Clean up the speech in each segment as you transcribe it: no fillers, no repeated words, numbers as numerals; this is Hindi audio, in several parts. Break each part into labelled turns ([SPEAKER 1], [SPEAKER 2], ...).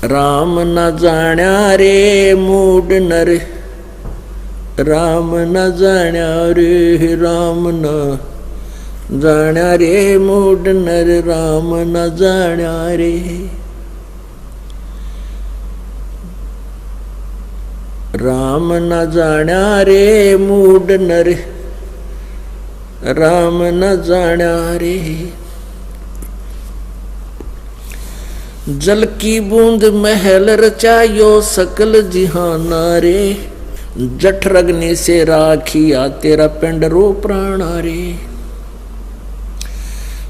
[SPEAKER 1] राम न जाण्या रे मूड नर, राम न जाण्या रे, राम न जाण्या रे मूड नर, राम न जाण्या रे। राम न जाण्या रे मूड नर, राम न जाण्या रे। जल की बूंद महल रचायो सकल जिहाना रे, जठरग्नि से राखिया तेरा पिंड रो प्राणा रे।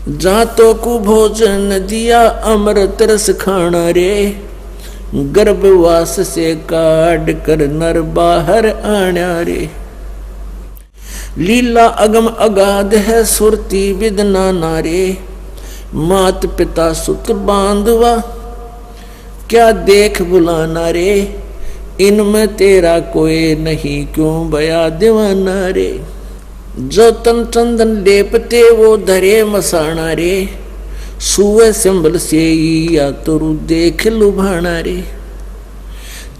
[SPEAKER 1] जातो को भोजन दिया अमृत रस खाना रे, गर्भवास से काट कर नर बाहर आना रे। लीला अगम अगाध है सुरती विदना नारे, मात पिता सुत बांधवा क्या देख बुलाना रे। इनमें तेरा कोई नहीं क्यों भया दीवाना रे। जो तन चंदन लेपते वो धरे मसाना रे, सुए सिंबल से या तुरु देख लुभाना रे।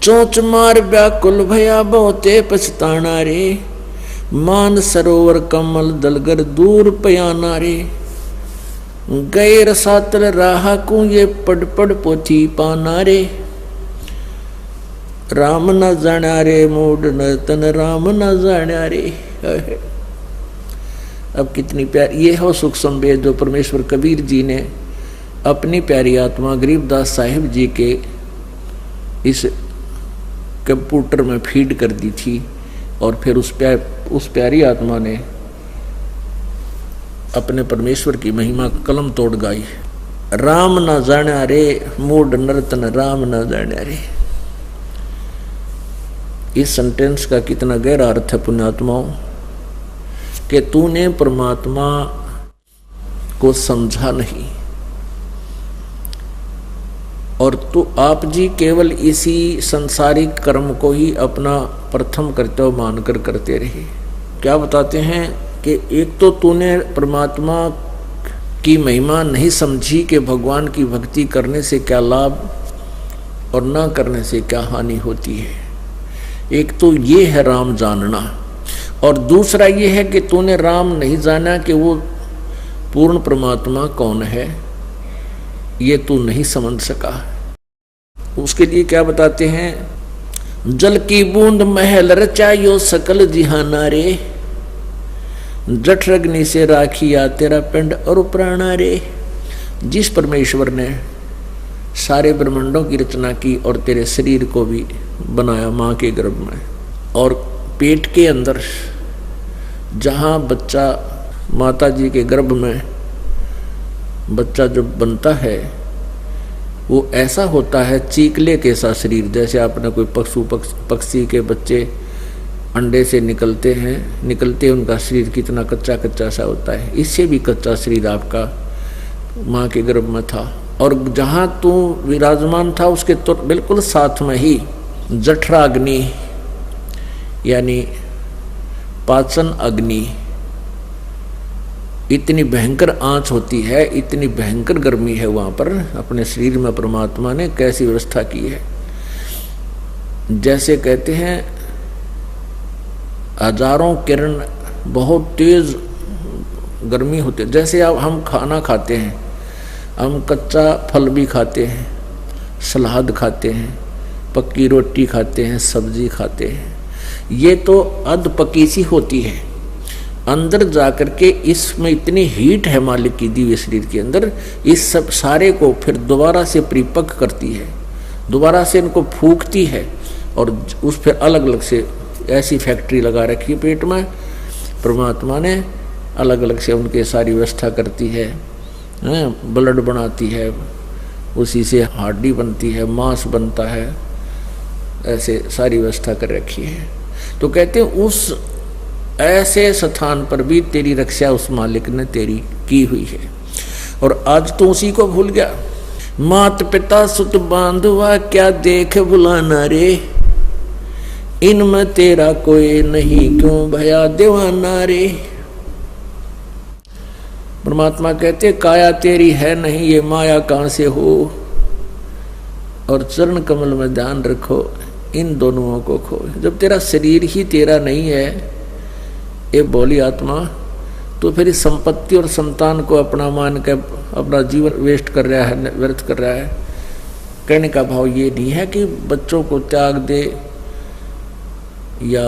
[SPEAKER 1] चोंच मार व्याकुल भया बहुते पछताना रे, मान सरोवर कमल दलगर दूर पयाना रे। गए रसातल राह को ये पड़ पड़ पोथी पाना रे, राम न जाण्या रे मूड न तन, राम न जाण्या रे। अब कितनी प्यारी ये हो सुख संवेद जो परमेश्वर कबीर जी ने अपनी प्यारी आत्मा गरीबदास साहिब जी के इस कंप्यूटर में फीड कर दी थी, और फिर उस प्यारी आत्मा ने अपने परमेश्वर की महिमा कलम तोड़ गाई। राम न जाण्या रे मूड नर्तन, राम न जाण्या रे। इस सेंटेंस का कितना गहरा अर्थ है पुण्यात्माओं, कि तूने परमात्मा को समझा नहीं, और तू आप जी केवल इसी संसारिक कर्म को ही अपना प्रथम कर्तव्य मानकर करते रहे। क्या बताते हैं कि एक तो तूने परमात्मा की महिमा नहीं समझी कि भगवान की भक्ति करने से क्या लाभ और न करने से क्या हानि होती है। एक तो ये है राम जानना, और दूसरा ये है कि तूने राम नहीं जाना कि वो पूर्ण परमात्मा कौन है, ये तू नहीं समझ सका। उसके लिए क्या बताते हैं, जल की बूंद महल रचायो सकल जिहाना रे, जठरग्नि से राखिया तेरा पिंड और प्राणा रे। जिस परमेश्वर ने सारे ब्रह्मांडों की रचना की और तेरे शरीर को भी बनाया माँ के गर्भ में, और पेट के अंदर जहाँ बच्चा माता जी के गर्भ में बच्चा जब बनता है वो ऐसा होता है चीकले के सा शरीर, जैसे आपने कोई पक्षी के बच्चे अंडे से निकलते उनका शरीर कितना कच्चा कच्चा सा होता है, इससे भी कच्चा शरीर आपका माँ के गर्भ में था। और जहाँ तू विराजमान था उसके तो बिल्कुल साथ में ही जठराग्नि यानी पाचन अग्नि, इतनी भयंकर आंच होती है, इतनी भयंकर गर्मी है वहाँ पर। अपने शरीर में परमात्मा ने कैसी व्यवस्था की है, जैसे कहते हैं हजारों किरण बहुत तेज गर्मी होती है। जैसे अब हम खाना खाते हैं, हम कच्चा फल भी खाते हैं, सलाद खाते हैं, पक्की रोटी खाते हैं, सब्जी खाते हैं, ये तो अध पकी सी होती है। अंदर जाकर के इसमें इतनी हीट है मालिक की दिव्य शरीर के अंदर, इस सब सारे को फिर दोबारा से परिपक्व करती है, दोबारा से इनको फूकती है, और उस फिर अलग अलग से ऐसी फैक्ट्री लगा रखी है पेट में परमात्मा ने, अलग अलग से उनके सारी व्यवस्था करती है, ब्लड बनाती है, उसी से हड्डी बनती है, मांस बनता है, ऐसे सारी व्यवस्था कर रखी है। तो कहते हैं उस ऐसे स्थान पर भी तेरी रक्षा उस मालिक ने तेरी की हुई है, और आज तो उसी को भूल गया। मात पिता सुत बांधवा क्या देख बुलाना रे, इनमें तेरा कोई नहीं क्यों भया दीवाना रे। परमात्मा कहते काया तेरी है नहीं, ये माया कहां से हो। और चरण कमल में ध्यान रखो, इन दोनों को खो। जब तेरा शरीर ही तेरा नहीं है ये बोली आत्मा, तो फिर इस संपत्ति और संतान को अपना मान के अपना जीवन वेस्ट कर रहा है, व्यर्थ कर रहा है। कहने का भाव ये नहीं है कि बच्चों को त्याग दे या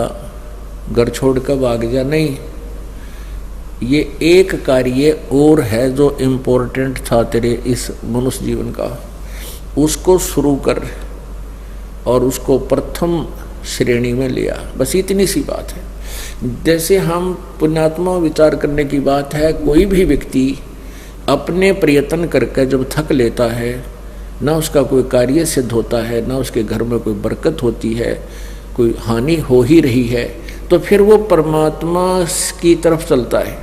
[SPEAKER 1] घर छोड़ कर भाग जा, नहीं। ये एक कार्य और है जो इम्पोर्टेंट था तेरे इस मनुष्य जीवन का, उसको शुरू कर और उसको प्रथम श्रेणी में लिया, बस इतनी सी बात है। जैसे हम पुण्यात्मा विचार करने की बात है, कोई भी व्यक्ति अपने प्रयत्न करके जब थक लेता है, ना उसका कोई कार्य सिद्ध होता है, ना उसके घर में कोई बरकत होती है, कोई हानि हो ही रही है, तो फिर वो परमात्मा की तरफ चलता है,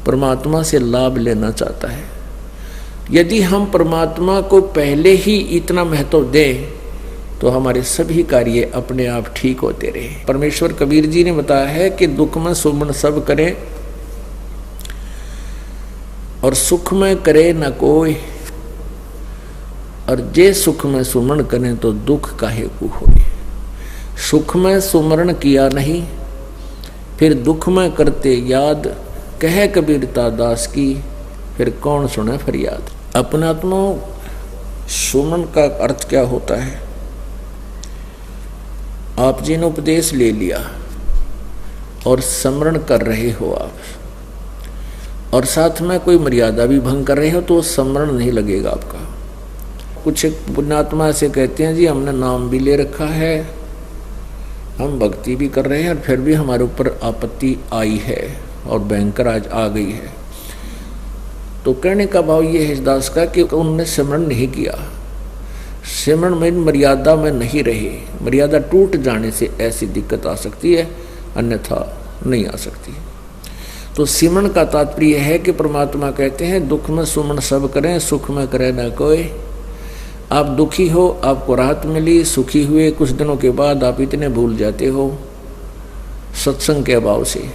[SPEAKER 1] परमात्मा से लाभ लेना चाहता है। यदि हम परमात्मा को पहले ही इतना महत्व दें तो हमारे सभी कार्य अपने आप ठीक होते रहे। परमेश्वर कबीर जी ने बताया है कि दुख में सुमन सब करें और सुख में करे न कोई, और जे सुख में सुमन करें तो दुख काहे को होए। सुख में सुमरण किया नहीं, फिर दुख में करते याद, कहे कबीरता दास की, फिर कौन सुने फरियाद। अपनात्मा सुमन का अर्थ क्या होता है? आप जी ने उपदेश ले लिया और स्मरण कर रहे हो आप, और साथ में कोई मर्यादा भी भंग कर रहे हो तो स्मरण नहीं लगेगा आपका। कुछ पुण्यात्मा से कहते हैं जी हमने नाम भी ले रखा है, हम भक्ति भी कर रहे हैं, और फिर भी हमारे ऊपर आपत्ति आई है और भयंकर आज आ गई है। तो कहने का भाव ये है इस दास का कि उन्होंने सिमरन नहीं किया, सिमरन में मर्यादा में नहीं रहे। मर्यादा टूट जाने से ऐसी दिक्कत आ सकती है, अन्यथा नहीं आ सकती। तो सिमरन का तात्पर्य है कि परमात्मा कहते हैं दुख में सुमन सब करें, सुख में करे न कोई। आप दुखी हो, आपको राहत मिली, सुखी हुए, कुछ दिनों के बाद आप इतने भूल जाते हो सत्संग के अभाव से,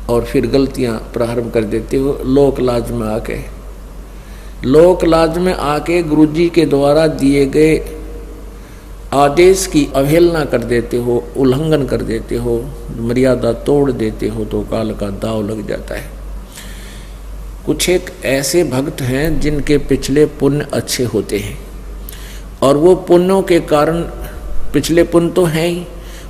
[SPEAKER 1] और फिर गलतियां प्रारंभ कर देते हो। लोक लाज में आके, लोक लाज में आके गुरुजी के द्वारा दिए गए आदेश की अवहेलना कर देते हो, उल्लंघन कर देते हो, मर्यादा तोड़ देते हो, तो काल का दाव लग जाता है। कुछ एक ऐसे भक्त हैं जिनके पिछले पुण्य अच्छे होते हैं, और वो पुण्यों के कारण, पिछले पुण्य तो हैं ही,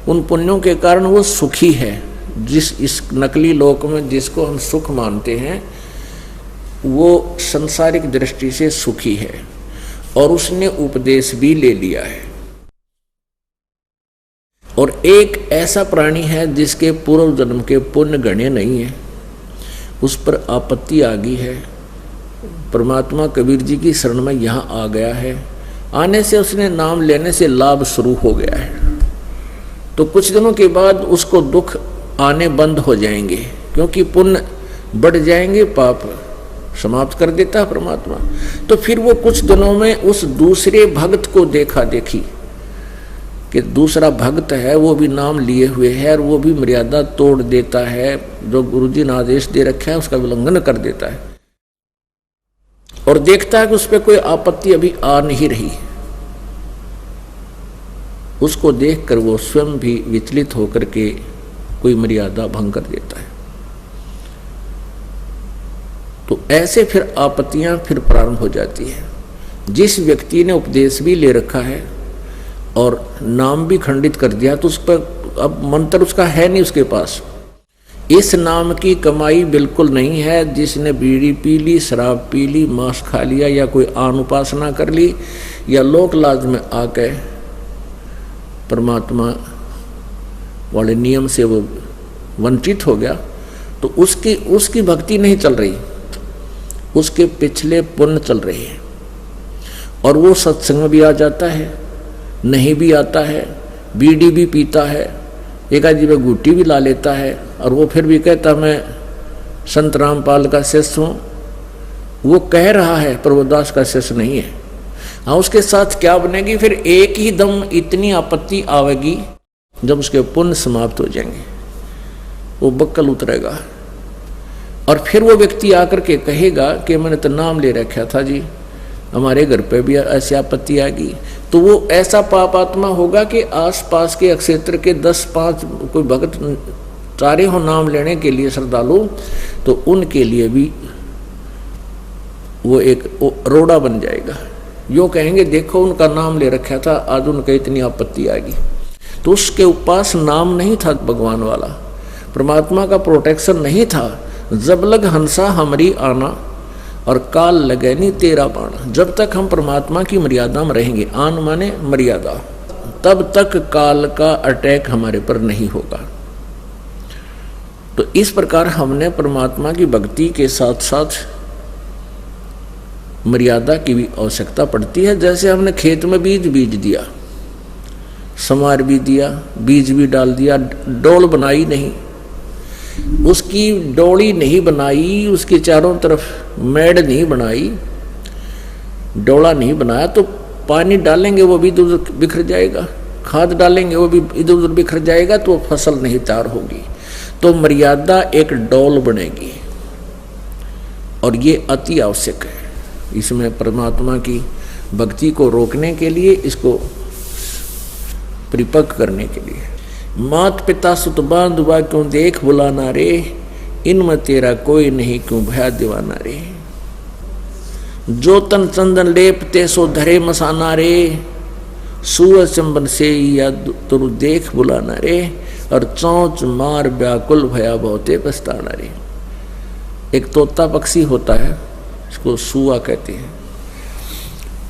[SPEAKER 1] उन पुण्यों के कारण वो सुखी है। जिस इस नकली लोक में जिसको हम सुख मानते हैं वो संसारिक दृष्टि से सुखी है, और उसने उपदेश भी ले लिया है। और एक ऐसा प्राणी है जिसके पूर्व जन्म के पुण्य गणे नहीं है, उस पर आपत्ति आ गई है। परमात्मा कबीर जी की शरण में यहाँ आ गया है, आने से उसने नाम लेने से लाभ शुरू हो गया है। तो कुछ दिनों के बाद उसको दुख आने बंद हो जाएंगे, क्योंकि पुण्य बढ़ जाएंगे, पाप समाप्त कर देता है परमात्मा। तो फिर वो कुछ दिनों में उस दूसरे भक्त को देखा देखी कि दूसरा भक्त है, वो भी नाम लिए हुए है, और वो भी मर्यादा तोड़ देता है, जो गुरुजी ने आदेश दे रखा है उसका उल्लंघन कर देता है, और देखता है कि उस पर कोई आपत्ति अभी आ नहीं रही। उसको देखकर वो स्वयं भी विचलित होकर के कोई मर्यादा भंग कर देता है। तो ऐसे फिर आपत्तियां फिर प्रारंभ हो जाती है। जिस व्यक्ति ने उपदेश भी ले रखा है और नाम भी खंडित कर दिया, तो उस पर अब मंत्र उसका है नहीं उसके पास। इस नाम की कमाई बिल्कुल नहीं है। जिसने बीड़ी पी ली, शराब पी ली, मांस खा लिया, या कोई आन उपासना कर ली, या लोक लाज में आके परमात्मा वाले नियम से वो वंचित हो गया, तो उसकी भक्ति नहीं चल रही, उसके पिछले पुण्य चल रहे हैं। और वो सत्संग में भी आ जाता है, नहीं भी आता है, बीड़ी भी पीता है, एक आदमी में गुट्टी भी ला लेता है, और वो फिर भी कहता मैं संत रामपाल का शिष्य हूँ। वो कह रहा है प्रभुदास का शिष्य नहीं है। हाँ, उसके साथ क्या बनेगी? फिर एक ही दम इतनी आपत्ति आवेगी जब उसके पुण्य समाप्त हो जाएंगे, वो बक्कल उतरेगा। और फिर वो व्यक्ति आकर के कहेगा कि मैंने तो नाम ले रखा था जी, हमारे घर पे भी ऐसी आपत्ति आ गई, तो वो ऐसा पाप आत्मा होगा कि आसपास के क्षेत्र के 10-5 कोई भक्त चारे हो नाम लेने के लिए श्रद्धालु, तो उनके लिए भी वो एक रोड़ा बन जाएगा। यो कहेंगे देखो उनका नाम ले रखा था, आज उनका इतनी आपत्ति आ गई। तो उसके पास नाम नहीं था भगवान वाला, परमात्मा का प्रोटेक्शन नहीं था। जब लग हंसा हमारी आना और काल लगे नहीं तेरा बाण। जब तक हम परमात्मा की मर्यादा में रहेंगे, आन माने मर्यादा, तब तक काल का अटैक हमारे पर नहीं होगा। तो इस प्रकार हमने परमात्मा की भक्ति के साथ साथ मर्यादा की भी आवश्यकता पड़ती है। जैसे हमने खेत में बीज दिया, समार भी दिया, बीज भी डाल दिया, डोल बनाई नहीं, उसकी डोली नहीं बनाई, उसके चारों तरफ मेड़ नहीं बनाई, डोला नहीं बनाया, तो पानी डालेंगे वो भी इधर उधर बिखर जाएगा, खाद डालेंगे वो भी इधर उधर बिखर जाएगा, तो फसल नहीं तैयार होगी। तो मर्यादा एक डोल बनेगी, और ये अति आवश्यक है। इसमें परमात्मा की भक्ति को रोकने के लिए, इसको परिपक्व करने के लिए। मात पिता सुत बांधुआ क्यों देख बुलाना रे, इनमें तेरा कोई नहीं क्यों भया दीवाना रे। जो तन चंदन लेपते सो धरे मसाना रे, सुअ चंबन से या तुरु देख बुलाना रे, और चौंच मार व्याकुल भया बहुते पछताना रे। एक तोता पक्षी होता है, इसको सुआ कहते हैं।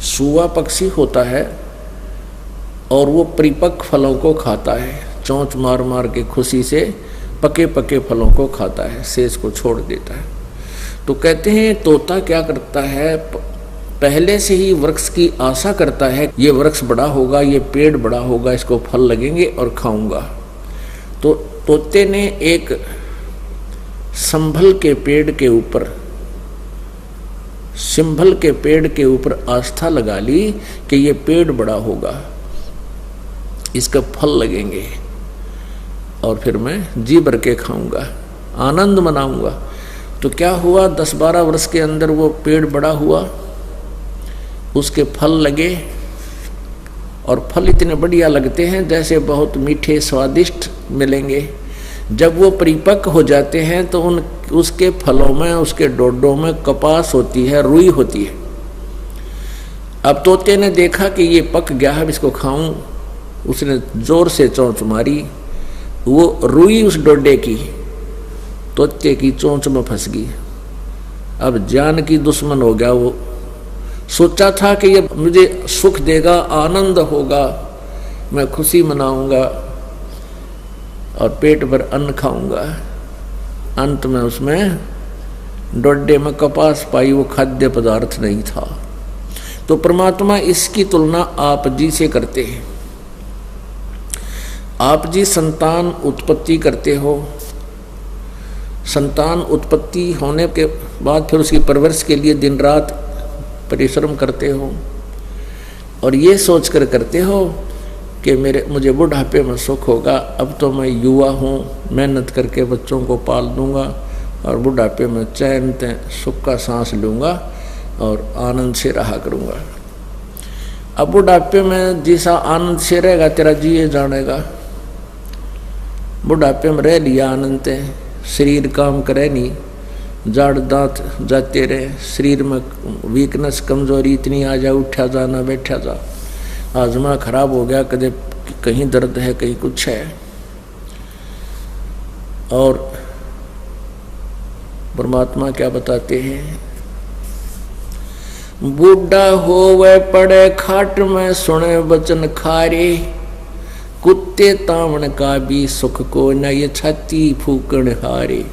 [SPEAKER 1] सुआ पक्षी होता है और वो परिपक्व फलों को खाता है, चोंच मार मार के खुशी से पके पके फलों को खाता है, शेष को छोड़ देता है। तो कहते हैं तोता क्या करता है, पहले से ही वृक्ष की आशा करता है, ये वृक्ष बड़ा होगा, ये पेड़ बड़ा होगा, इसको फल लगेंगे और खाऊंगा। तो तोते ने एक संभल के पेड़ के ऊपर, सिंभल के पेड़ के ऊपर आस्था लगा ली कि ये पेड़ बड़ा होगा, इसका फल लगेंगे और फिर मैं जी भर के खाऊंगा, आनंद मनाऊंगा। तो क्या हुआ, 10-12 वर्ष के अंदर वो पेड़ बड़ा हुआ, उसके फल लगे, और फल इतने बढ़िया लगते हैं जैसे बहुत मीठे स्वादिष्ट मिलेंगे। जब वो परिपक्व हो जाते हैं तो उसके फलों में, उसके डोडों में कपास होती है, रुई होती है। अब तोते ने देखा कि ये पक गया है, इसको खाऊं, उसने जोर से चोंच मारी, वो रुई उस डोडे की तोते की चोंच में फंस गई। अब जान की दुश्मन हो गया वो। सोचा था कि ये मुझे सुख देगा, आनंद होगा, मैं खुशी मनाऊंगा और पेट भर अन्न खाऊंगा। अंत में उसमें डोडे में कपास पाई, वो खाद्य पदार्थ नहीं था। तो परमात्मा इसकी तुलना आप जी से करते हैं। आप जी संतान उत्पत्ति करते हो, संतान उत्पत्ति होने के बाद फिर उसकी परवरिश के लिए दिन रात परिश्रम करते हो, और ये सोच कर करते हो कि मुझे बुढ़ापे में सुख होगा। अब तो मैं युवा हूँ, मेहनत करके बच्चों को पाल दूंगा और बुढ़ापे में चैन सुख का सांस लूँगा और आनंद से रहा करूँगा। अब बुढ़ापे में जैसा आनंद से रहेगा तेरा जिए जानेगा। बुढ़ापे में रह लिया आनंद है, शरीर काम करे नहीं, जाड़ दांत जाते रहे, शरीर में वीकनेस कमजोरी इतनी आ जा, उठा जा ना बैठा जा, आजमा खराब हो गया, कदे कहीं दर्द है कहीं कुछ है। और परमात्मा क्या बताते हैं, बूढ़ा होवे पड़े खाट में सुने वचन खारे, कुत्ते तावण का भी सुख को न ये छाती फूकण हारे।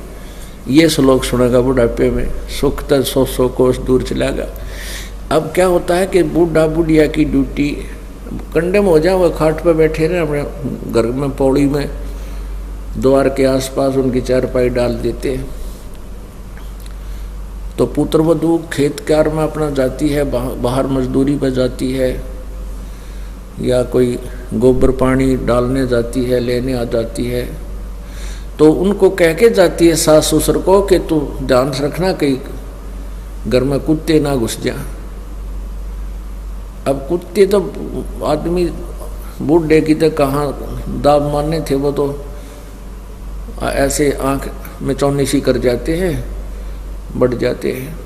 [SPEAKER 1] ये श्लोक सुनेगा बुढ़ापे में, सुख तो 100 कोस दूर चलेगा। अब क्या होता है कि बूढ़ा बुढ़िया की ड्यूटी कंडे में हो जाए, वो खाट पे बैठे रहे अपने घर में, पौड़ी में, द्वार के आसपास उनकी चारपाई डाल देते हैं। तो पुत्र वधू खेत कार्य में अपना जाती है, बाहर मजदूरी पर जाती है, या कोई गोबर पानी डालने जाती है, लेने आ जाती है। तो उनको कह के जाती है सास ससुर को कि तू ध्यान रखना कहीं घर में कुत्ते ना घुस जा, अब कुत्ते तो आदमी बूढ़े की तो कहाँ दाब मारने थे, वो तो ऐसे आंख में चौनिशी कर जाते हैं, बढ़ जाते हैं।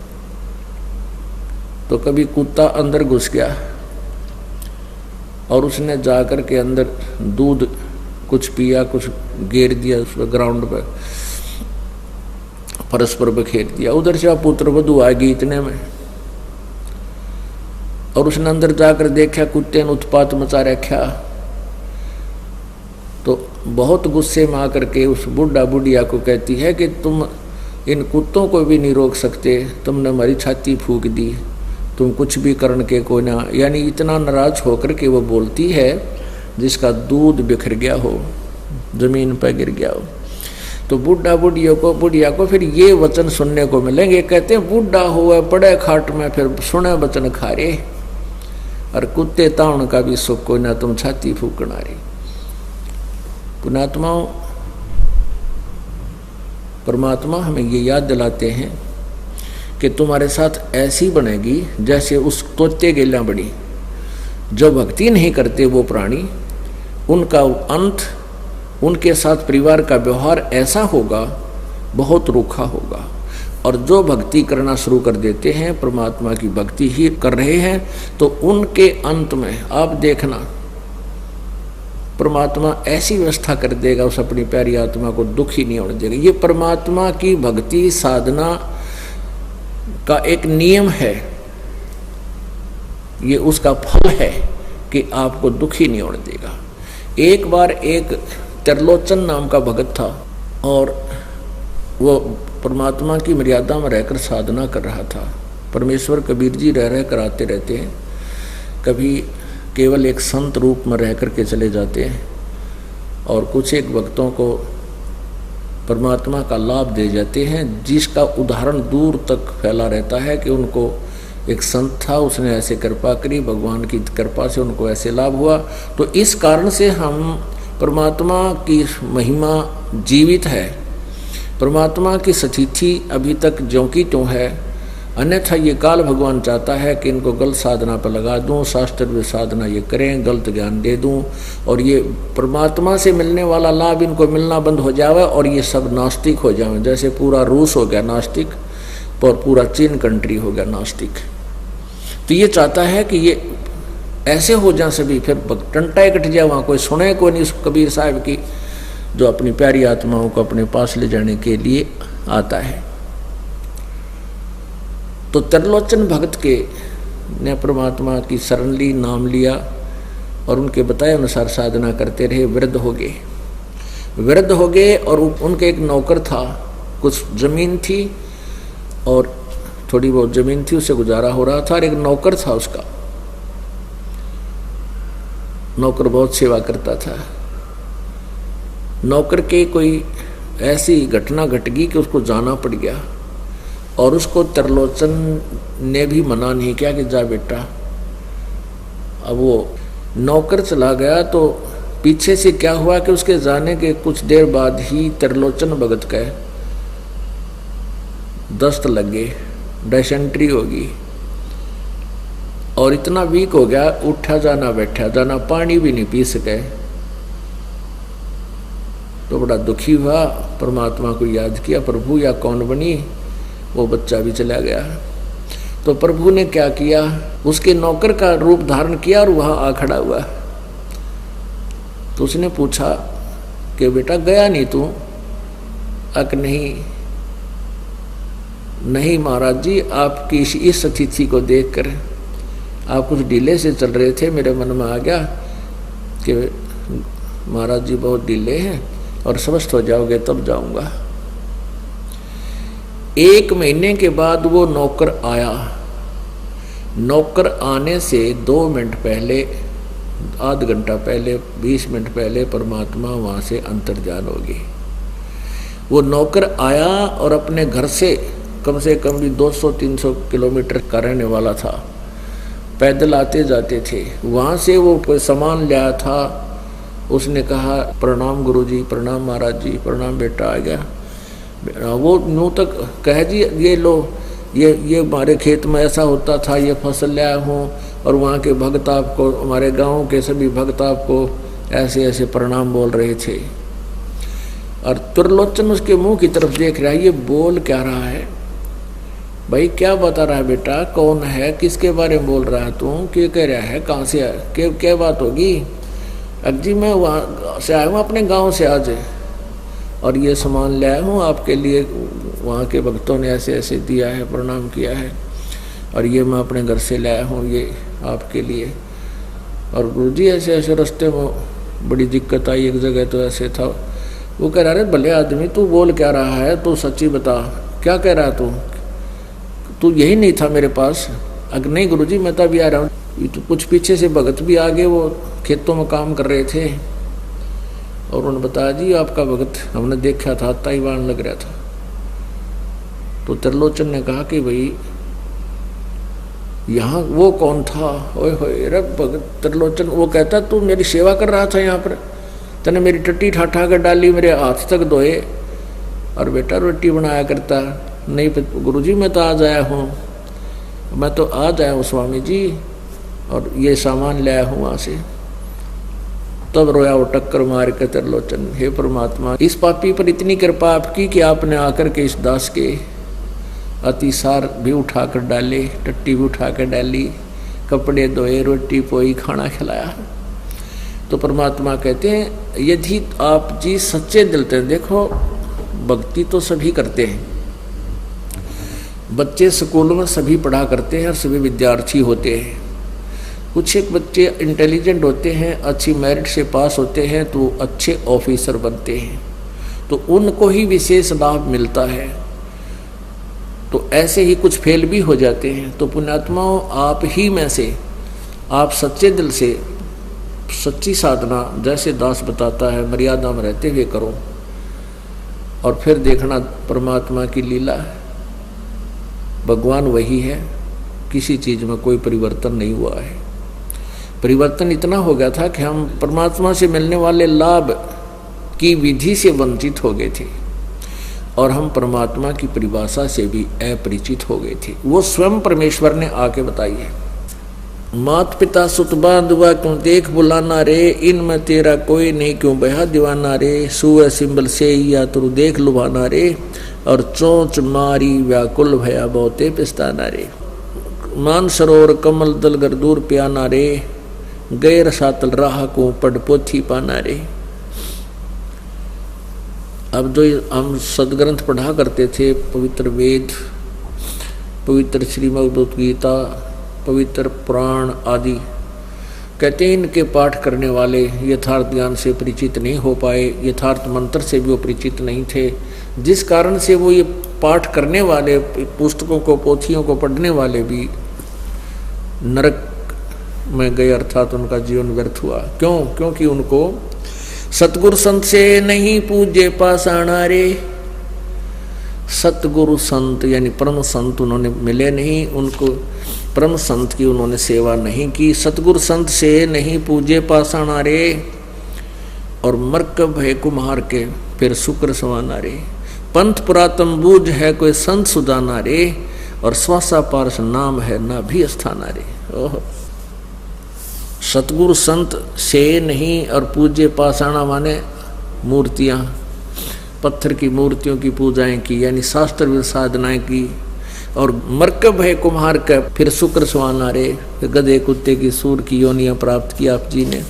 [SPEAKER 1] तो कभी कुत्ता अंदर घुस गया और उसने जाकर के अंदर दूध कुछ पिया, कुछ गिर दिया उस ग्राउंड पर, परस्पर बखेर दिया। उधर से पुत्र वधू आ गई इतने में, और उसने अंदर जाकर देखा कुत्ते ने उत्पात मचा रखा। तो बहुत गुस्से में आकर के उस बुढ़ा बुढ़िया को कहती है कि तुम इन कुत्तों को भी नहीं रोक सकते, तुमने हमारी छाती फूंक दी, तुम कुछ भी करने के को ना। यानी इतना नाराज होकर के वो बोलती है जिसका दूध बिखर गया हो, जमीन पर गिर गया हो। तो बुढ़िया को फिर ये वचन सुनने को मिलेंगे। कहते हैं बूढ़ा हुआ पड़े खाट में, फिर सुने वचन खारे, और कुत्ते ताउन का भी सुख कोई ना, तुम छाती फूकना रही। पुणात्माओं, परमात्मा हमें ये याद दिलाते हैं कि तुम्हारे साथ ऐसी बनेगी जैसे उस तोते गेला बड़ी। जो भक्ति नहीं करते वो प्राणी, उनका अंत, उनके साथ परिवार का व्यवहार ऐसा होगा, बहुत रूखा होगा। और जो भक्ति करना शुरू कर देते हैं, परमात्मा की भक्ति ही कर रहे हैं, तो उनके अंत में आप देखना परमात्मा ऐसी व्यवस्था कर देगा, उस अपनी प्यारी आत्मा को दुख ही नहीं होने देगा। ये परमात्मा की भक्ति साधना का एक नियम है, ये उसका फल है कि आपको दुख ही नहीं होने देगा। एक बार एक त्रिलोचन नाम का भगत था, और वो परमात्मा की मर्यादा में रहकर साधना कर रहा था। परमेश्वर कबीर जी रह कर आते रहते हैं, कभी केवल एक संत रूप में रह कर के चले जाते हैं, और कुछ एक भक्तों को परमात्मा का लाभ दे जाते हैं, जिसका उदाहरण दूर तक फैला रहता है कि उनको एक संत था, उसने ऐसे कृपा करी, भगवान की कृपा से उनको ऐसे लाभ हुआ। तो इस कारण से हम परमात्मा की महिमा जीवित है, परमात्मा की सतिथि अभी तक ज्यों की त्यों है। अन्यथा ये काल भगवान चाहता है कि इनको गलत साधना पर लगा दूं, शास्त्र में साधना ये करें, गलत ज्ञान दे दूं, और ये परमात्मा से मिलने वाला लाभ इनको मिलना बंद हो जाए, और ये सब नास्तिक हो जाए। जैसे पूरा रूस हो गया नास्तिक, और पूरा चीन कंट्री हो गया नास्तिक। तो ये चाहता है कि ये ऐसे हो जाए सभी, फिर टंटा कट जाए, वहाँ कोई सुने को नहीं उस कबीर साहब की, जो अपनी प्यारी आत्माओं को अपने पास ले जाने के लिए आता है। तो त्रिलोचन भगत के ने परमात्मा की शरण ली, नाम लिया, और उनके बताए अनुसार साधना करते रहे। वृद्ध हो गए, और उनके एक नौकर था, कुछ जमीन थी और थोड़ी बहुत जमीन थी, उससे गुजारा हो रहा था। और एक नौकर था, उसका नौकर बहुत सेवा करता था। नौकर के कोई ऐसी घटना घट गई कि उसको जाना पड़ गया, और उसको त्रिलोचन ने भी मना नहीं किया कि जा बेटा। अब वो नौकर चला गया, तो पीछे से क्या हुआ कि उसके जाने के कुछ देर बाद ही त्रिलोचन भगत का दस्त लग गए, डायसेंट्री होगी, और इतना वीक हो गया, उठा जाना बैठा जाना, पानी भी नहीं पी सके। तो बड़ा दुखी हुआ, परमात्मा को याद किया, प्रभु या कौन बनी, वो बच्चा भी चला गया। तो प्रभु ने क्या किया, उसके नौकर का रूप धारण किया और वहां आ खड़ा हुआ। तो उसने पूछा कि बेटा गया नहीं तू? अक नहीं महाराज जी, आपकी इस स्थिति को देखकर आप कुछ ढीले से चल रहे थे, मेरे मन में आ गया कि महाराज जी बहुत ढीले हैं, और स्वस्थ हो जाओगे तब जाऊंगा। 1 महीने के बाद वो नौकर आया। नौकर आने से 2 मिनट पहले, आध घंटा पहले, 20 मिनट पहले परमात्मा वहाँ से अंतर्जान होगी। वो नौकर आया और अपने घर से कम भी 200-300 किलोमीटर का रहने वाला था, पैदल आते जाते थे। वहाँ से वो कोई सामान लाया था, उसने कहा प्रणाम गुरुजी, प्रणाम महाराज जी, प्रणाम बेटा, आ गया। वो यूँ तक कह जी ये लो ये हमारे खेत में ऐसा होता था, ये फसल लाया हूँ, और वहाँ के भक्त आपको, हमारे गांव के सभी भक्त आपको ऐसे ऐसे प्रणाम बोल रहे थे। और त्रिलोचन उसके मुंह की तरफ देख रहा है, ये बोल क्या रहा है भाई, क्या बता रहा है बेटा, कौन है, किसके बारे में बोल रहा है तू, क्या कह रहा है, कहाँ से आया, क्या बात होगी। अजी मैं वहाँ से आया हूँ, अपने गांव से आज, और ये सामान लाया हूँ आपके लिए, वहाँ के भक्तों ने ऐसे ऐसे दिया है, प्रणाम किया है, और ये मैं अपने घर से लाया हूँ ये आपके लिए। और गुरुजी ऐसे ऐसे रास्ते में बड़ी दिक्कत आई, एक जगह तो ऐसे था। वो कह रहा है भले आदमी तू बोल क्या रहा है, तू सच्ची बता, क्या कह रहा है तू यही नहीं था मेरे पास। अगर नहीं गुरुजी मैं तो अभी आ रहा हूँ। तो कुछ पीछे से भगत भी आगे, वो खेतों में काम कर रहे थे, और उन्होंने बताया जी आपका भगत हमने देखा था, ताइवान लग रहा था। तो त्रिलोचन ने कहा कि भाई यहाँ वो कौन था, ओए होए रे भगत त्रिलोचन। वो कहता तू मेरी सेवा कर रहा था यहाँ पर, तने मेरी टट्टी ठाठा कर डाली, मेरे हाथ तक धोए, और बेटा रोटी बनाया करता। नहीं गुरुजी मैं तो आज आया हूँ, मैं तो आज आया हूँ स्वामी जी, और ये सामान लाया हूँ वहाँ से। तब रोया वो टक्कर मार के त्रिलोचन, हे परमात्मा इस पापी पर इतनी कृपा आपकी कि आपने आकर के इस दास के अतिसार भी उठा कर डाले, टट्टी भी उठा कर डाली, कपड़े धोए, रोटी पोई, खाना खिलाया। तो परमात्मा कहते हैं यदि आप जी सच्चे दिल से, देखो भक्ति तो सभी करते हैं, बच्चे स्कूलों में सभी पढ़ा करते हैं और सभी विद्यार्थी होते हैं। कुछ एक बच्चे इंटेलिजेंट होते हैं, अच्छी मेरिट से पास होते हैं तो अच्छे ऑफिसर बनते हैं, तो उनको ही विशेष लाभ मिलता है। तो ऐसे ही कुछ फेल भी हो जाते हैं। तो पुण्यात्माओं आप ही में से आप सच्चे दिल से सच्ची साधना जैसे दास बताता है मर्यादा में रहते हुए करो, और फिर देखना परमात्मा की लीला है। भगवान वही है, किसी चीज में कोई परिवर्तन नहीं हुआ है। परिवर्तन इतना हो गया था कि हम परमात्मा से मिलने वाले लाभ की विधि से वंचित हो गए थे, और हम परमात्मा की परिभाषा से भी अपरिचित हो गए थे। वो स्वयं परमेश्वर ने आके बताई है। मात पिता सुत बांधुआ क्यों देख बुलाना रे, इनमें तेरा कोई नहीं क्यों बहा दीवाना रे, सुअ सिंबल से या तुरु देख लुभाना रे, और चोंच मारी व्याकुल भया बहुते पिस्ताना रे, मान सरोवर कमल दल गर दूर प्याना रे, गैर सातल राह को पढ़ पोथी पाना रे। अब जो हम सदग्रंथ पढ़ा करते थे, पवित्र वेद, पवित्र श्रीमद् गीता, पवित्र पुराण आदि, कहते हैं इनके पाठ करने वाले यथार्थ ज्ञान से परिचित नहीं हो पाए, यथार्थ मंत्र से भी वो परिचित नहीं थे, जिस कारण से वो ये पाठ करने वाले, पुस्तकों को, पोथियों को पढ़ने वाले भी नरक में गए, अर्थात उनका जीवन व्यर्थ हुआ। क्यों? क्योंकि उनको सतगुरु संत से नहीं पूजे पाषाणा रे। सतगुरु संत यानी परम संत उन्होंने मिले नहीं, उनको परम संत की उन्होंने सेवा नहीं की। सतगुरु संत से नहीं पूजे पाषाणा रे, और मरकब है कुम्हार के फिर शुक्र सवाना रे। पंथ पुरातन बूझ है कोई संत सुदाना रे, और स्वासा पारस नाम है ना भी स्थाना रे। ओह, सतगुरु संत से नहीं, और पूज्य पाषाणा माने मूर्तियाँ, पत्थर की मूर्तियों की पूजाएं की, यानी शास्त्र साधनाएं की। और मरकब है कुम्हार का फिर शुक्र सुहाना रे, गधे कुत्ते की सूर की योनियां प्राप्त की आप जी ने।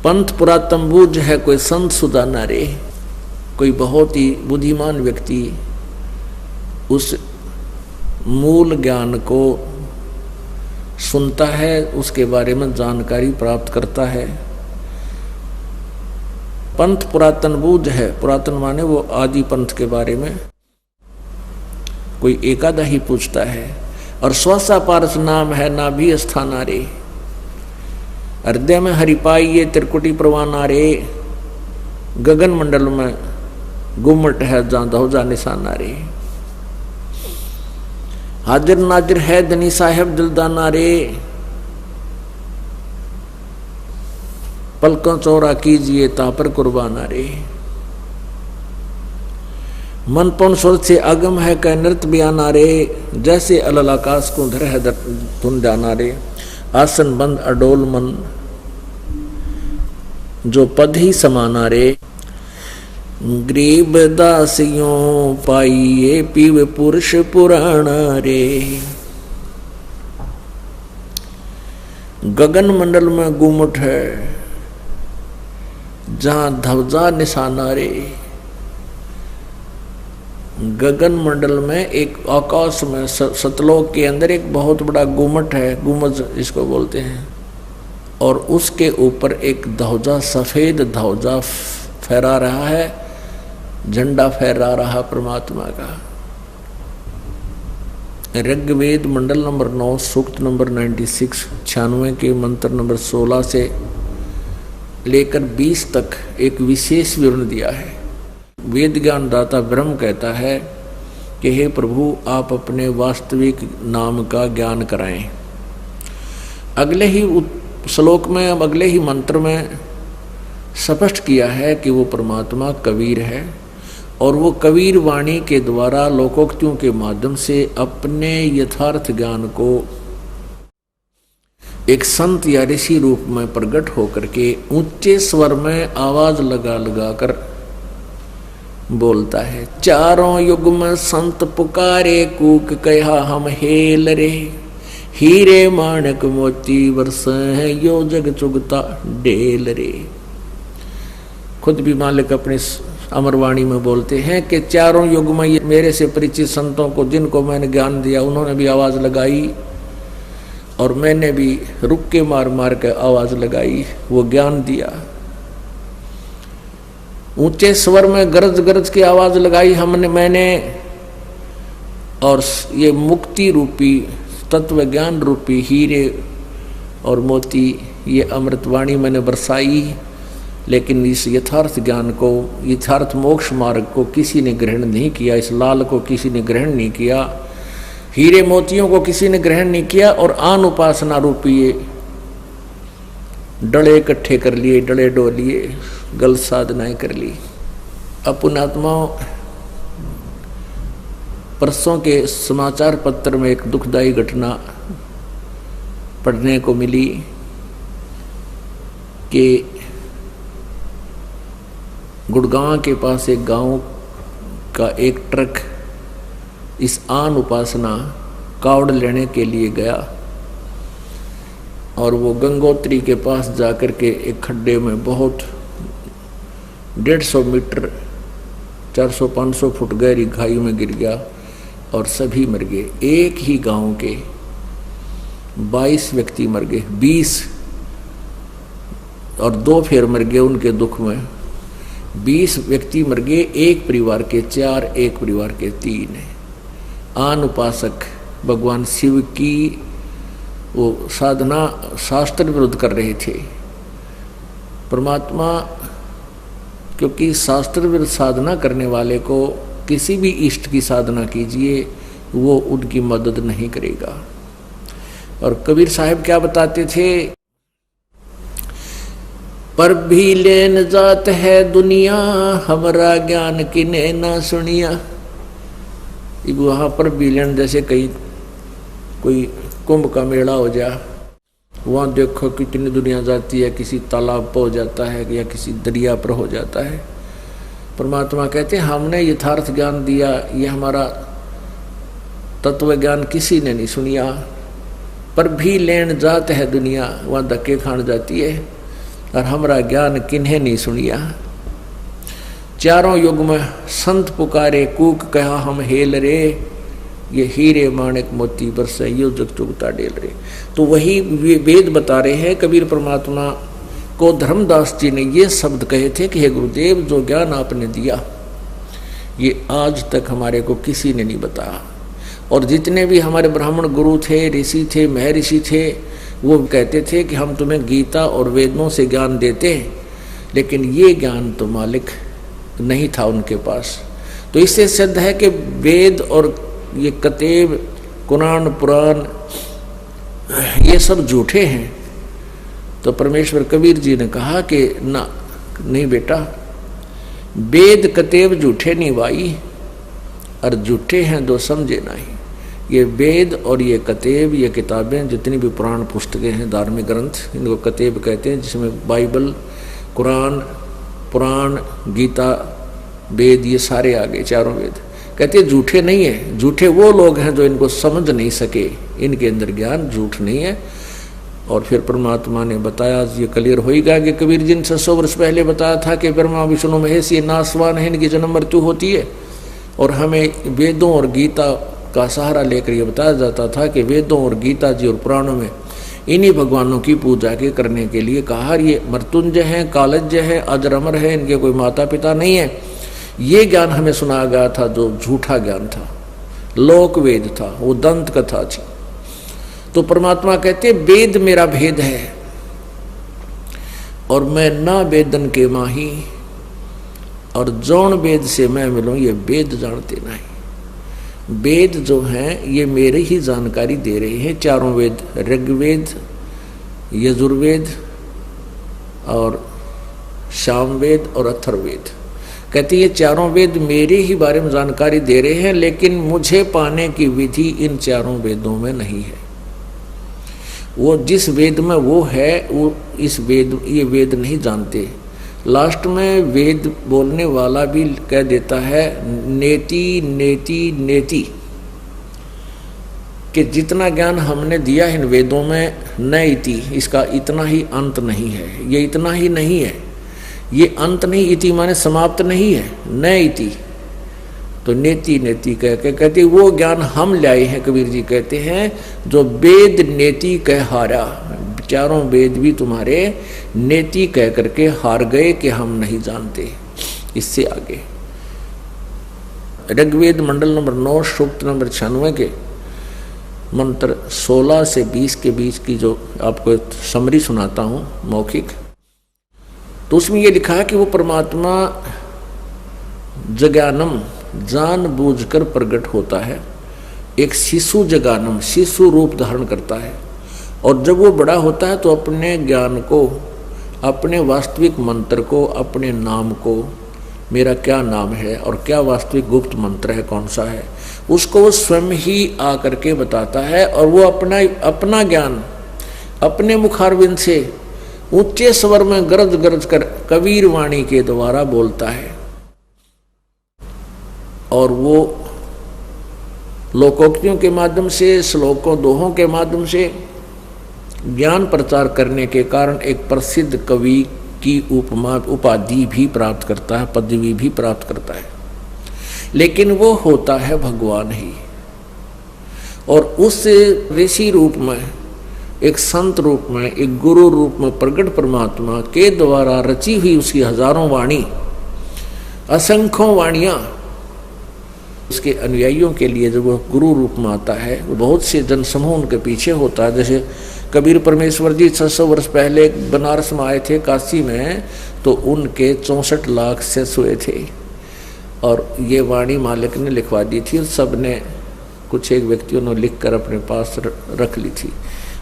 [SPEAKER 1] पंथ पुरातन बूझ है कोई संत सुदाना रे, कोई बहुत ही बुद्धिमान व्यक्ति उस मूल ज्ञान को सुनता है, उसके बारे में जानकारी प्राप्त करता है। पंथ पुरातन बूझ है, पुरातन माने वो आदि पंथ के बारे में कोई एकादा ही पूछता है। और स्वासा पारस नाम है ना भी स्थाना रे, हृदय में हरिपाई ये त्रिकुटी प्रवाना रे, गगन मंडल में गुम्मट है जहाँ दौजा निशाना रे। हाजिर नाजिर है धनी साहेब दिलदाना रे, पलकों चौरा कीजिए ता पर कुर्बाना रे। मन पौन स्वर से आगम है कह नृत्य बयाना रे, जैसे अलल आकाश को धर है धुन जाना रे। आसन बंद अडोल मन जो पद ही समाना रे। गरीब दासियों पाइये पीव पुरुष पुराना रे। गगन मंडल में गुमट है जहां ध्वजा निशाना रे। गगन मंडल में एक आकाश में सतलोक के अंदर एक बहुत बड़ा गुमट है, गुमज इसको बोलते हैं, और उसके ऊपर एक ध्वजा, सफेद ध्वजा फहरा रहा है, झंडा फहरा रहा परमात्मा का। ऋग्वेद मंडल नंबर 9 सूक्त नंबर 96 96 के मंत्र नंबर 16 से लेकर 20 तक एक विशेष विवरण दिया है। वेद ज्ञान दाता ब्रह्म कहता है कि हे प्रभु आप अपने वास्तविक नाम का ज्ञान कराएं। अगले ही श्लोक में, अब अगले ही मंत्र में स्पष्ट किया है कि वो परमात्मा कबीर है और वो कबीर वाणी के द्वारा लोकोक्तियों के माध्यम से अपने यथार्थ ज्ञान को एक संत या ऋषि रूप में प्रकट होकर के ऊंचे स्वर में आवाज लगा लगा कर बोलता है। चारों युग में संत पुकारे कूक कहा हम हेल रे। हीरे माणक मोती वर्ष है यो जग चुगता डेल रे। खुद भी मालिक अपनी अमरवाणी में बोलते हैं कि चारों युग में ये मेरे से परिचित संतों को जिनको मैंने ज्ञान दिया उन्होंने भी आवाज लगाई और मैंने भी रुक के मार मार के आवाज लगाई, वो ज्ञान दिया। ऊंचे स्वर में गरज गरज की आवाज लगाई मैंने, और ये मुक्ति रूपी तत्व ज्ञान रूपी हीरे और मोती ये अमृतवाणी मैंने बरसाई। लेकिन इस यथार्थ ज्ञान को, यथार्थ मोक्ष मार्ग को किसी ने ग्रहण नहीं किया, इस लाल को किसी ने ग्रहण नहीं किया, हीरे मोतियों को किसी ने ग्रहण नहीं किया, और आन उपासना रूपी ये डले इकट्ठे कर लिए, डले डो लिए, गलत साधनाएं कर ली। अब पुण्यात्माओं, परसों के समाचार पत्र में एक दुखदायी घटना पढ़ने को मिली कि गुड़गांव के पास एक गांव का एक ट्रक इस आन उपासना कावड़ लेने के लिए गया और वो गंगोत्री के पास जाकर के एक खड्डे में बहुत 150 मीटर 400-500 फुट गहरी खाई में गिर गया और सभी मर गए। एक ही गांव के 22 व्यक्ति मर गए, 20 और 2 फेर मर गए उनके दुख में। 20 व्यक्ति मर गए, एक परिवार के 4, एक परिवार के 3। आन उपासक भगवान शिव की वो साधना शास्त्र विरुद्ध कर रहे थे। परमात्मा, क्योंकि शास्त्र विरुद्ध साधना करने वाले को किसी भी इष्ट की साधना कीजिए वो उनकी मदद नहीं करेगा। और कबीर साहब क्या बताते थे, पर भी लेन जात है दुनिया, हमारा ज्ञान किने ना सुनिया। वहाँ पर भी लेन, जैसे कोई कुंभ का मेला हो जा, वहाँ देखो कितनी दुनिया जाती है, किसी तालाब पर हो जाता है या किसी दरिया पर हो जाता है। परमात्मा कहते हैं हमने यथार्थ ज्ञान दिया, ये हमारा तत्व ज्ञान किसी ने नहीं सुनिया। पर भी लेन जात है दुनिया, वहाँ धक्के खान जाती है, और हमारा ज्ञान किन्हें नहीं सुनिया। चारों युग में संत पुकारे कूक कहा हम हेल रे, ये हीरे माणिक मोती बरसे यो जग चुगता डेल रे। तो वही वेद बता रहे हैं, कबीर परमात्मा को धर्मदास जी ने ये शब्द कहे थे कि हे गुरुदेव, जो ज्ञान आपने दिया ये आज तक हमारे को किसी ने नहीं बताया। और जितने भी हमारे ब्राह्मण गुरु थे, ऋषि थे, महर्षि थे, वो कहते थे कि हम तुम्हें गीता और वेदों से ज्ञान देते, लेकिन ये ज्ञान तो मालिक नहीं था उनके पास। तो इससे सिद्ध है कि वेद और ये कतेब, कुरान, पुराण ये सब झूठे हैं। तो परमेश्वर कबीर जी ने कहा कि ना, नहीं बेटा, वेद कतेब झूठे नहीं भाई, और झूठे हैं दो समझे नहीं। ये वेद और ये कतेब, ये किताबें जितनी भी पुराण पुस्तकें हैं, धार्मिक ग्रंथ, इनको कतेब कहते हैं, जिसमें बाइबल, कुरान, पुराण, गीता, वेद, ये सारे आ गए, चारों वेद। कहते हैं झूठे नहीं है, झूठे वो लोग हैं जो इनको समझ नहीं सके, इनके अंदर ज्ञान झूठ नहीं है। और फिर परमात्मा ने बताया, ये क्लियर होएगा कि कबीर जी ने 600 वर्ष पहले बताया था कि ब्रह्मा विष्णु महेश ये नासवान है, इनकी जन्म मृत्यु होती है। और हमें वेदों और गीता का सहारा लेकर ये बताया जाता था कि वेदों और गीता जी और पुराणों में इन्हीं भगवानों की पूजा के करने के लिए कहा। ये मृत्युंजय हैं, कालज्य है, अजर अमर है, इनके कोई माता पिता नहीं है। ये ज्ञान हमें सुनाया गया था जो झूठा ज्ञान था, लोक वेद था, वो दंत कथा थी। तो परमात्मा कहते वेद मेरा भेद है और मैं ना वेदन के माही, और जौन वेद से मैं मिलूं ये वेद जानते नहीं। वेद जो हैं ये मेरी ही जानकारी दे रहे हैं, चारों वेद, ऋग्वेद, यजुर्वेद और सामवेद और अथर्ववेद। कहते ये चारों वेद मेरे ही बारे में जानकारी दे रहे हैं, लेकिन मुझे पाने की विधि इन चारों वेदों में नहीं है। वो जिस वेद में वो है, वो इस वेद, ये वेद नहीं जानते। लास्ट में वेद बोलने वाला भी कह देता है नेति नेति नेति, कि जितना ज्ञान हमने दिया इन वेदों में न इति, इसका इतना ही अंत नहीं है, ये इतना ही नहीं है, ये अंत नहीं, इति माने समाप्त नहीं है, न इति। तो नेति नेति कह के कहते वो ज्ञान हम लाए हैं, कबीर जी कहते हैं, जो वेद नेति कह हारा, चारों वेद भी तुम्हारे नेति कह करके हार गए कि हम नहीं जानते। इससे आगे ऋग्वेद मंडल नंबर 9 सूक्त नंबर 96 के मंत्र 16 से 20 के बीच की जो आपको समरी सुनाता हूँ मौखिक, तो उसमें ये लिखा है कि वो परमात्मा जज्ञानम, जानबूझकर प्रकट होता है। एक शिशु जगानम, शिशु रूप धारण करता है, और जब वो बड़ा होता है तो अपने ज्ञान को, अपने वास्तविक मंत्र को, अपने नाम को, मेरा क्या नाम है और क्या वास्तविक गुप्त मंत्र है, कौन सा है, उसको वो स्वयं ही आकर के बताता है। और वो अपना ज्ञान अपने मुखारविंद से ऊंचे स्वर में गरज गरज कर कबीर वाणी के द्वारा बोलता है। और वो लोकोक्तियों के माध्यम से, श्लोकों, दोहों के माध्यम से ज्ञान प्रचार करने के कारण एक प्रसिद्ध कवि की उपमा, उपाधि भी प्राप्त करता है, पदवी भी प्राप्त करता है। लेकिन वो होता है भगवान ही, और उस ऋषि रूप में, एक संत रूप में, एक गुरु रूप में प्रकट परमात्मा के द्वारा रची हुई उसकी हजारों वाणी, असंख्यों वाणियाँ उसके अनुयायियों के लिए जब वह गुरु रूप में आता है, वो बहुत से जनसमूह उनके पीछे होता है। जैसे कबीर परमेश्वर जी 600 वर्ष पहले बनारस में आए थे, काशी में, तो उनके 64 लाख शिष्य हुए थे, और ये वाणी मालिक ने लिखवा दी थी। सब ने, कुछ एक व्यक्तियों ने लिख कर अपने पास रख ली थी,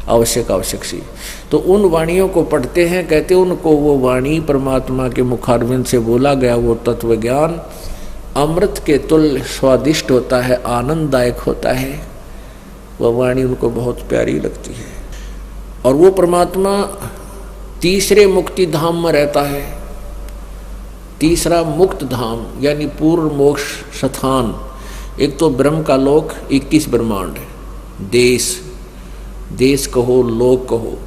[SPEAKER 1] आवश्यक सी। तो उन वाणियों को पढ़ते हैं, कहते उनको वो वाणी परमात्मा के मुखारविंद से बोला गया वो तत्व ज्ञान अमृत के तुल्य स्वादिष्ट होता है, आनंददायक होता है। वह वाणी उनको बहुत प्यारी लगती है। और वो परमात्मा तीसरे मुक्ति धाम में रहता है। तीसरा मुक्त धाम यानी पूर्ण मोक्ष स्थान, एक तो ब्रह्म का लोक, 21 ब्रह्मांड, देश कहो, लोक कहो,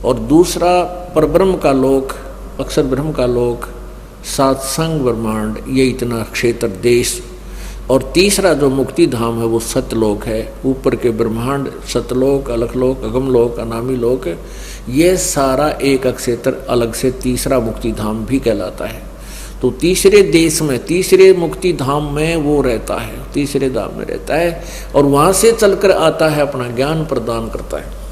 [SPEAKER 1] और दूसरा परब्रह्म का लोक, अक्षर ब्रह्म का लोक, सात्संग ब्रह्मांड, ये इतना क्षेत्र देश, और तीसरा जो मुक्ति धाम है वो सतलोक है। ऊपर के ब्रह्मांड, सतलोक, अलखलोक, अगमलोक, अनामी लोक, ये सारा एक क्षेत्र अलग से तीसरा मुक्ति धाम भी कहलाता है। तो तीसरे देश में, तीसरे मुक्ति धाम में वो रहता है, तीसरे धाम में रहता है, और वहाँ से चलकर आता है, अपना ज्ञान प्रदान करता है।